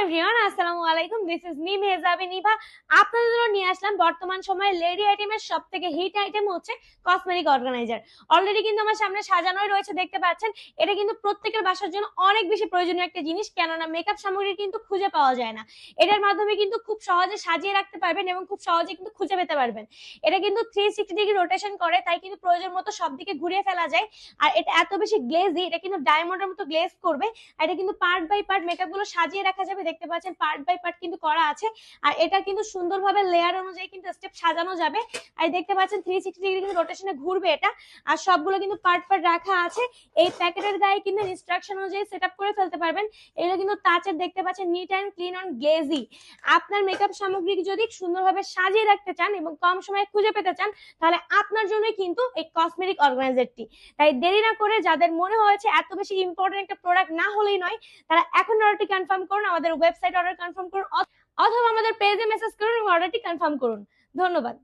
Everyone, আসসালামু আলাইকুম। This is me Mehjabin Nibha. আপনাদের জন্য নিয়ে আসলাম বর্তমান সময়ে লেডি আইটেমের সব থেকে হিট আইটেম হচ্ছে কসমেটিক অর্গানাইজার। অলরেডি কিন্তু আমার সামনে সাজানোই রয়েছে, দেখতে পাচ্ছেন। এটা কিন্তু প্রত্যেকের বাসার জন্য অনেক বেশি প্রয়োজনীয় একটা জিনিস, কেননা মেকআপ সামগ্রী কিন্তু খুঁজে পাওয়া যায় না। এটার মাধ্যমে কিন্তু খুব সহজে সাজিয়ে রাখতে পারবেন এবং খুব সহজে কিন্তু খুঁজে পেতে পারবেন। এটা কিন্তু 360 ডিগ্রি রোটেশন করে, তাই কিন্তু প্রয়োজন মতো সব দিকে ঘুরিয়ে ফেলা যায়। আর এটা এত বেশি গ্লেজি, এটা কিন্তু ডায়মন্ডের মতো গ্লেজ করবে। আর এটা কিন্তু পার্ট বাই পার্ট মেকআপ গুলো সাজিয়ে রাখা যাবে, দেখতে পাচ্ছেন পার্ট বাই পার্ট কিন্তু করা আছে। আর এটা কিন্তু সুন্দরভাবে লেয়ার অনুযায়ী কিন্তু স্টেপ সাজানো যাবে। আর দেখতে পাচ্ছেন 360 ডিগ্রি কিন্তু রোটেশনে ঘুরবে এটা। আর সবগুলো কিন্তু পার্ট পার্ট রাখা আছে। এই প্যাকেটের গায়ে কিন্তু ইনস্ট্রাকশন অনুযায়ী সেটআপ করে ফেলতে পারবেন। এগুলো কিন্তু টাচের, দেখতে পাচ্ছেন neat and clean on glazy. আপনার মেকআপ সামগ্রী যদি সুন্দরভাবে সাজিয়ে রাখতে চান এবং কম সময়ে খুঁজে পেতে চান, তাহলে আপনার জন্যই কিন্তু এই কসমেটিক অর্গানাইজারটি। তাই দেরি না করে, যাদের মনে হয়েছে এত বেশি ইম্পর্টেন্ট একটা প্রোডাক্ট না হলেই নয়, তারা এখন অর্ডারটি কনফার্ম করুন, আমাদের ওয়েবসাইট অর্ডার কনফার্ম করুন, অথবা আমাদের পেজে মেসেজ করুন এবং অর্ডারটি কনফার্ম করুন। ধন্যবাদ।